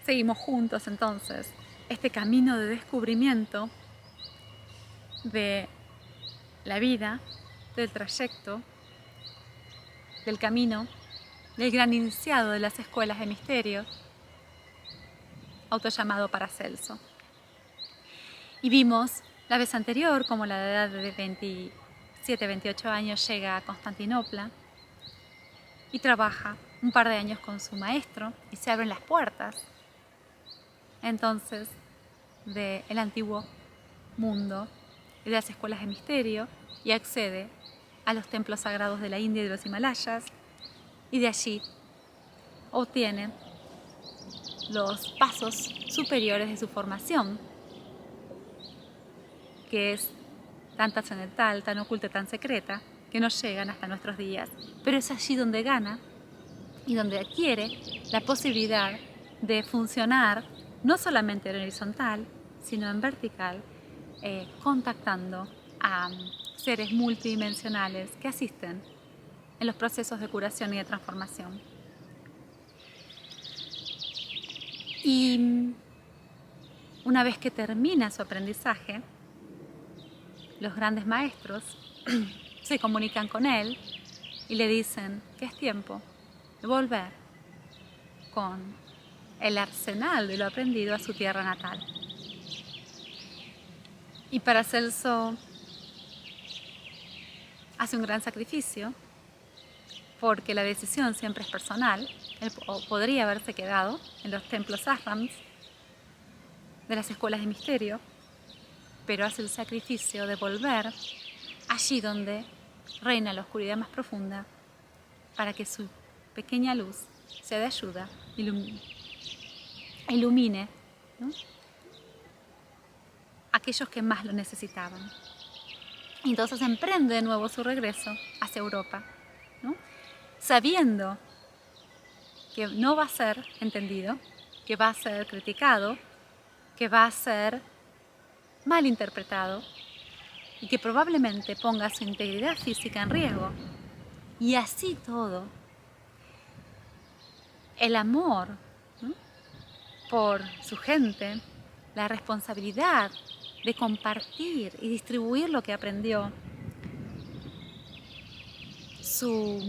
seguimos juntos entonces este camino de descubrimiento de la vida, del trayecto, del camino, del gran iniciado de las escuelas de misterio, autollamado Paracelso. Y vimos la vez anterior como la edad de 27, 28 años llega a Constantinopla y trabaja un par de años con su maestro y se abren las puertas entonces del antiguo mundo y de las escuelas de misterio y accede a los templos sagrados de la India y de los Himalayas y de allí obtiene los pasos superiores de su formación, que es tan trascendental, tan oculta, tan secreta, que no llegan hasta nuestros días. Pero es allí donde gana y donde adquiere la posibilidad de funcionar no solamente en horizontal, sino en vertical, contactando a seres multidimensionales que asisten en los procesos de curación y de transformación. Y una vez que termina su aprendizaje, los grandes maestros se comunican con él y le dicen que es tiempo de volver con el arsenal de lo aprendido a su tierra natal. Y Paracelso hace un gran sacrificio porque la decisión siempre es personal. Él podría haberse quedado en los templos ashrams de las escuelas de misterio, pero hace el sacrificio de volver allí donde reina la oscuridad más profunda para que su pequeña luz sea de ayuda, ilumine, ¿no?, aquellos que más lo necesitaban. Y entonces emprende de nuevo su regreso hacia Europa, ¿no?, sabiendo que no va a ser entendido, que va a ser criticado, que va a ser mal interpretado y que probablemente ponga su integridad física en riesgo. Y así todo, el amor, ¿no?, por su gente, la responsabilidad de compartir y distribuir lo que aprendió, su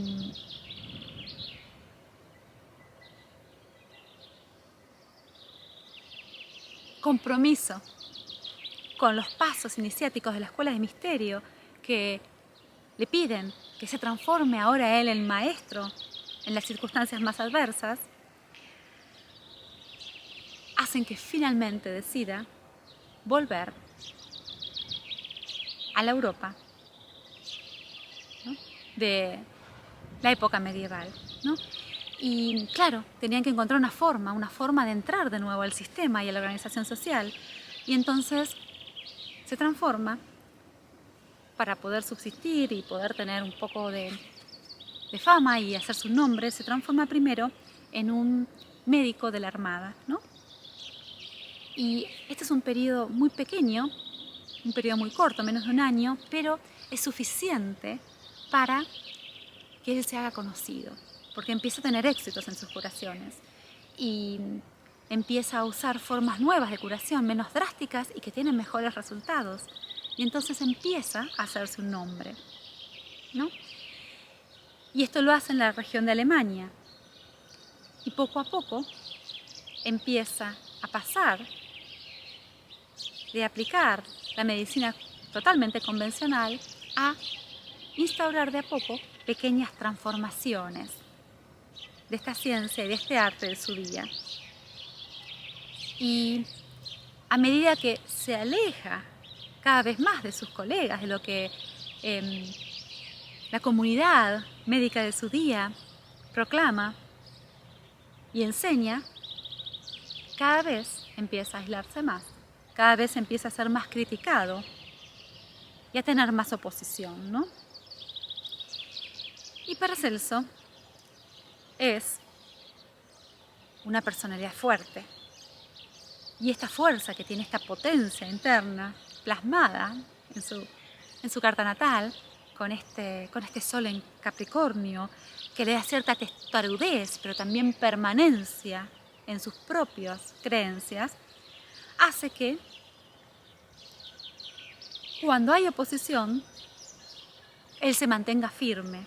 compromiso con los pasos iniciáticos de la escuela de misterio que le piden que se transforme ahora él en maestro en las circunstancias más adversas, hacen que finalmente decida volver a la Europa, ¿no?, de la época medieval, ¿no? Y claro, tenían que encontrar una forma de entrar de nuevo al sistema y a la organización social. Y entonces se transforma, para poder subsistir y poder tener un poco de fama y hacer su nombre, se transforma primero en un médico de la Armada, ¿no? Y este es un periodo muy pequeño, un periodo muy corto, menos de un año, pero es suficiente para que él se haga conocido, porque empieza a tener éxitos en sus curaciones y empieza a usar formas nuevas de curación, menos drásticas y que tienen mejores resultados. Y entonces empieza a hacerse un nombre, ¿no? Y esto lo hace en la región de Alemania. Y poco a poco empieza a pasar de aplicar la medicina totalmente convencional a instaurar de a poco pequeñas transformaciones de esta ciencia y de este arte de su día. Y a medida que se aleja cada vez más de sus colegas, de lo que la comunidad médica de su día proclama y enseña, cada vez empieza a aislarse más, cada vez empieza a ser más criticado y a tener más oposición, ¿no? Y Paracelso es una personalidad fuerte. Y esta fuerza que tiene, esta potencia interna plasmada en su carta natal, con este sol en Capricornio, que le da cierta testarudez, pero también permanencia en sus propias creencias, hace que cuando hay oposición, él se mantenga firme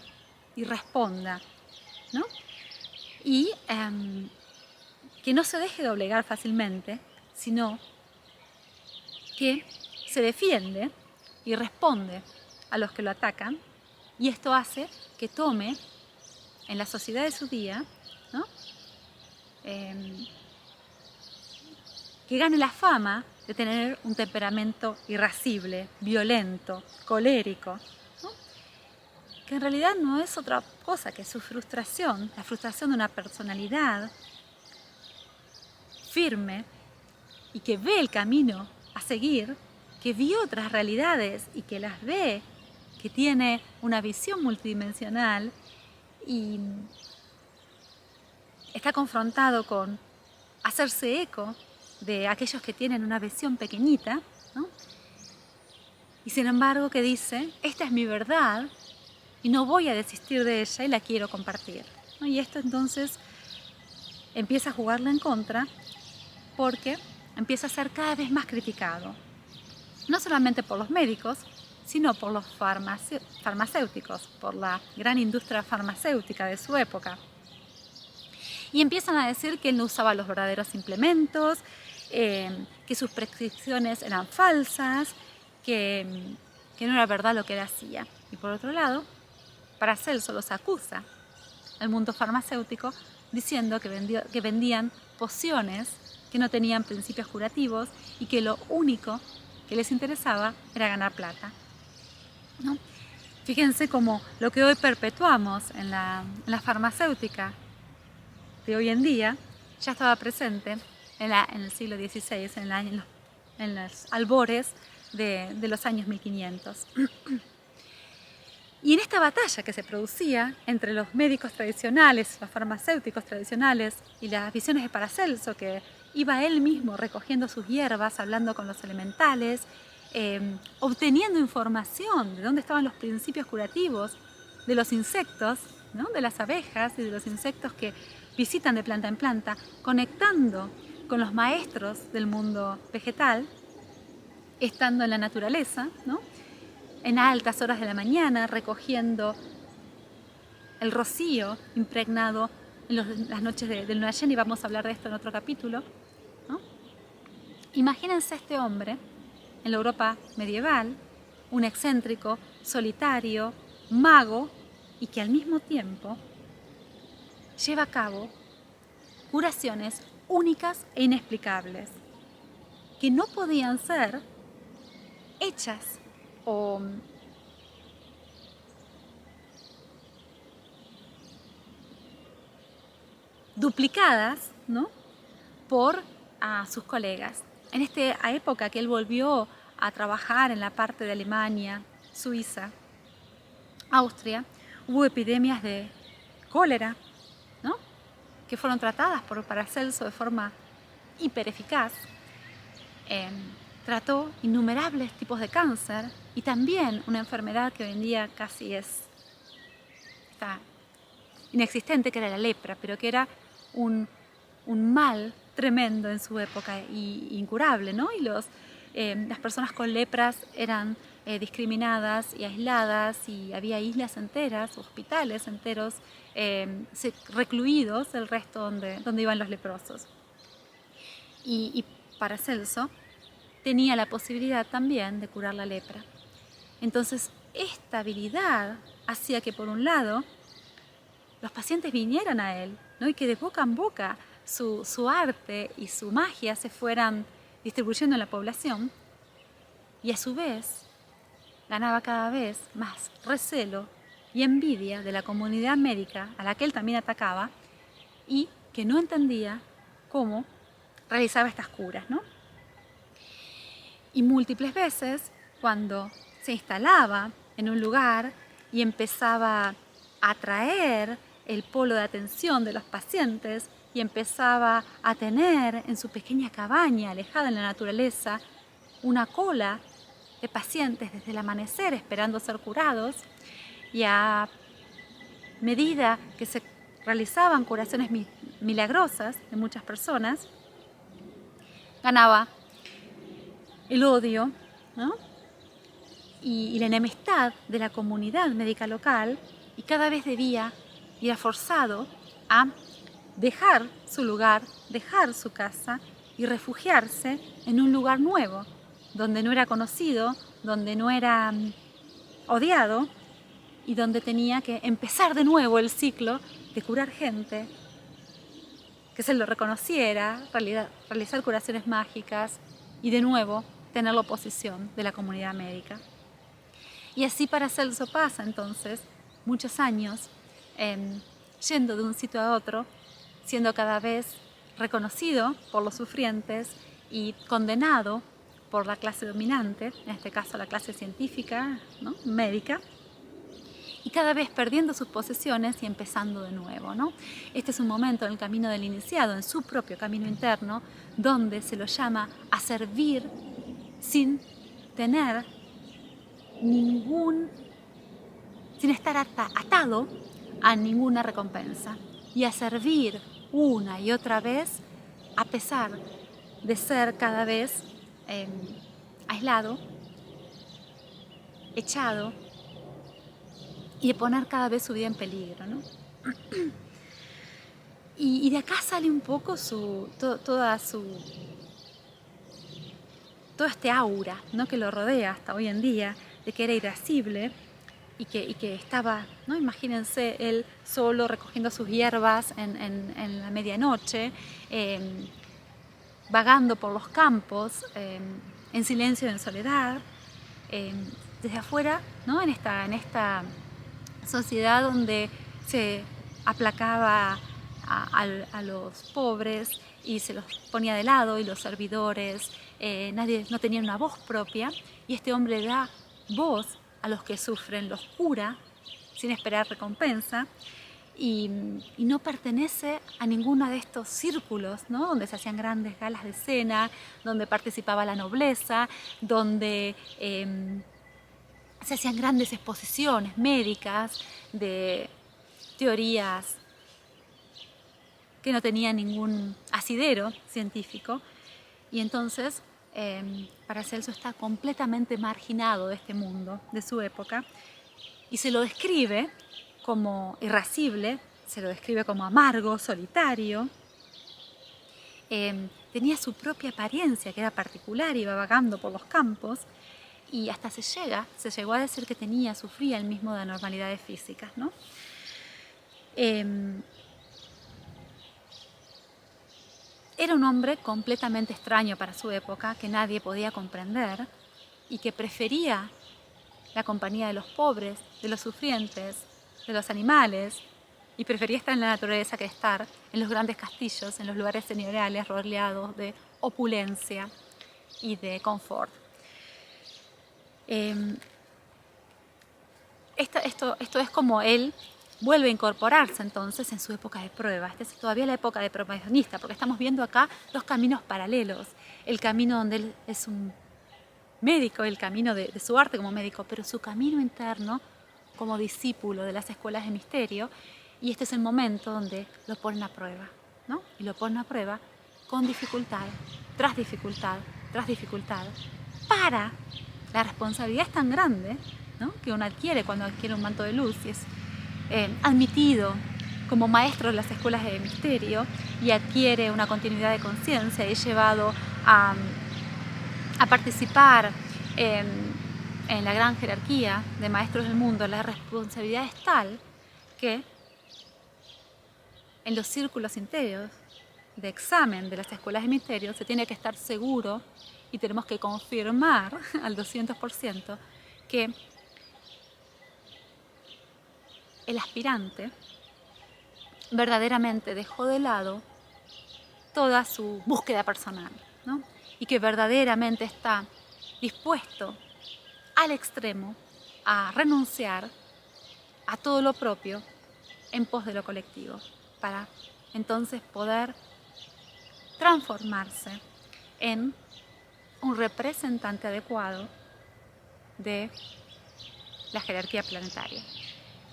y responda, ¿no? Y que no se deje doblegar fácilmente, sino que se defiende y responde a los que lo atacan, y esto hace que tome en la sociedad de su día, ¿no? Que gane la fama de tener un temperamento irascible, violento, colérico, ¿no? Que en realidad no es otra cosa que su frustración, la frustración de una personalidad firme y que ve el camino a seguir, que vio otras realidades y que las ve, que tiene una visión multidimensional y está confrontado con hacerse eco de aquellos que tienen una visión pequeñita, ¿no? Y sin embargo que dice, esta es mi verdad y no voy a desistir de ella y la quiero compartir, ¿no? Y esto entonces empieza a jugarle en contra porque empieza a ser cada vez más criticado, no solamente por los médicos, sino por los farmacéuticos, por la gran industria farmacéutica de su época. Y empiezan a decir que él no usaba los verdaderos implementos, que sus prescripciones eran falsas, que no era verdad lo que él hacía. Y por otro lado, Paracelso los acusa al mundo farmacéutico diciendo que vendían pociones que no tenían principios curativos y que lo único que les interesaba era ganar plata, ¿no? Fíjense cómo lo que hoy perpetuamos en la farmacéutica de hoy en día ya estaba presente en el siglo XVI, en los albores de los años 1500. Y en esta batalla que se producía entre los médicos tradicionales, los farmacéuticos tradicionales y las visiones de Paracelso, que iba él mismo recogiendo sus hierbas, hablando con los elementales, obteniendo información de dónde estaban los principios curativos de los insectos, ¿no? De las abejas y de los insectos que visitan de planta en planta, conectando con los maestros del mundo vegetal, estando en la naturaleza, ¿no? En altas horas de la mañana, recogiendo el rocío impregnado en las noches de luna llena, y vamos a hablar de esto en otro capítulo, ¿no? Imagínense a este hombre en la Europa medieval, un excéntrico, solitario, mago, y que al mismo tiempo lleva a cabo curaciones únicas e inexplicables, que no podían ser hechas o duplicadas, ¿no? Por sus colegas. En esta época que él volvió a trabajar en la parte de Alemania, Suiza, Austria, hubo epidemias de cólera, ¿no? Que fueron tratadas por Paracelso de forma hipereficaz. Trató innumerables tipos de cáncer y también una enfermedad que hoy en día casi está inexistente, que era la lepra, pero que era un mal tremendo en su época y incurable, ¿no? Y las personas con lepras eran discriminadas y aisladas, y había islas enteras, hospitales enteros recluidos del resto donde iban los leprosos. Y Paracelso tenía la posibilidad también de curar la lepra. Entonces, esta habilidad hacía que, por un lado, los pacientes vinieran a él, ¿no? Y que de boca en boca su arte y su magia se fueran distribuyendo en la población, y a su vez ganaba cada vez más recelo y envidia de la comunidad médica a la que él también atacaba y que no entendía cómo realizaba estas curas, ¿no? Y múltiples veces, cuando se instalaba en un lugar y empezaba a atraer el polo de atención de los pacientes y empezaba a tener en su pequeña cabaña alejada en la naturaleza una cola de pacientes desde el amanecer esperando ser curados, y a medida que se realizaban curaciones milagrosas de muchas personas, ganaba el odio, ¿no? y la enemistad de la comunidad médica local, y cada vez era forzado a dejar su lugar, dejar su casa y refugiarse en un lugar nuevo, donde no era conocido, donde no era odiado y donde tenía que empezar de nuevo el ciclo de curar gente, que se lo reconociera, realizar curaciones mágicas y de nuevo tener la oposición de la comunidad médica. Y así para Celso pasa entonces muchos años yendo de un sitio a otro, siendo cada vez reconocido por los sufrientes y condenado por la clase dominante, en este caso la clase científica, ¿no? Médica, y cada vez perdiendo sus posesiones y empezando de nuevo, ¿no? Este es un momento en el camino del iniciado, en su propio camino interno, donde se lo llama a servir sin tener sin estar atado a ninguna recompensa, y a servir una y otra vez a pesar de ser cada vez aislado, echado y de poner cada vez su vida en peligro, ¿no? Y de acá sale un poco todo este aura, ¿no? Que lo rodea hasta hoy en día, de que era irascible y que estaba, ¿no? Imagínense él solo recogiendo sus hierbas en la medianoche, vagando por los campos, en silencio y en soledad, desde afuera, ¿no? en esta sociedad donde se aplacaba a los pobres y se los ponía de lado, y los servidores, nadie no tenía una voz propia, y este hombre da voz a los que sufren, los cura sin esperar recompensa, y no pertenece a ninguno de estos círculos, ¿no? Donde se hacían grandes galas de cena, donde participaba la nobleza, donde se hacían grandes exposiciones médicas de teorías que no tenían ningún asidero científico. Y entonces Paracelso está completamente marginado de este mundo, de su época, y se lo describe como irascible, se lo describe como amargo, solitario. Tenía su propia apariencia, que era particular, iba vagando por los campos, y hasta se llegó a decir que sufría el mismo de anormalidades físicas, ¿no? Era un hombre completamente extraño para su época, que nadie podía comprender, y que prefería la compañía de los pobres, de los sufrientes, de los animales, y prefería estar en la naturaleza que estar en los grandes castillos, en los lugares señoriales rodeados de opulencia y de confort. Esto es como él vuelve a incorporarse entonces en su época de prueba. Esta es todavía la época de protagonista, porque estamos viendo acá dos caminos paralelos. El camino donde él es un médico, el camino de su arte como médico, pero su camino interno como discípulo de las escuelas de misterio, y este es el momento donde lo ponen a prueba, ¿no? Y lo ponen a prueba con dificultad, tras dificultad, tras dificultad, para la responsabilidad es tan grande, ¿no? Que uno adquiere cuando adquiere un manto de luz y es admitido como maestro de las escuelas de misterio y adquiere una continuidad de conciencia y es llevado a participar en la gran jerarquía de maestros del mundo. La responsabilidad es tal que en los círculos interiores de examen de las escuelas de misterio se tiene que estar seguro y tenemos que confirmar al 200% que el aspirante verdaderamente dejó de lado toda su búsqueda personal, ¿no? Y que verdaderamente está dispuesto al extremo a renunciar a todo lo propio en pos de lo colectivo, para entonces poder transformarse en un representante adecuado de la jerarquía planetaria.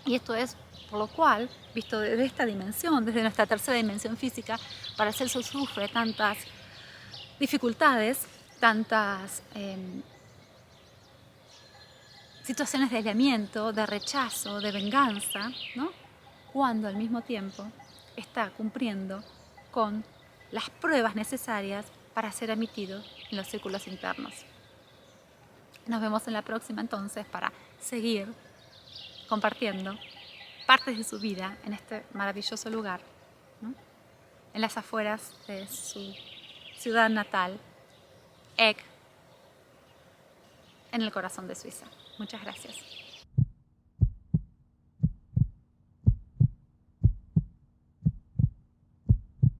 Y esto es Por lo cual, visto desde esta dimensión, desde nuestra tercera dimensión física, Paracelso sufre tantas dificultades, tantas situaciones de aislamiento, de rechazo, de venganza, ¿no? Cuando al mismo tiempo está cumpliendo con las pruebas necesarias para ser admitido en los círculos internos. Nos vemos en la próxima entonces para seguir compartiendo partes de su vida en este maravilloso lugar, ¿no? En las afueras de su ciudad natal, Egg, en el corazón de Suiza. Muchas gracias.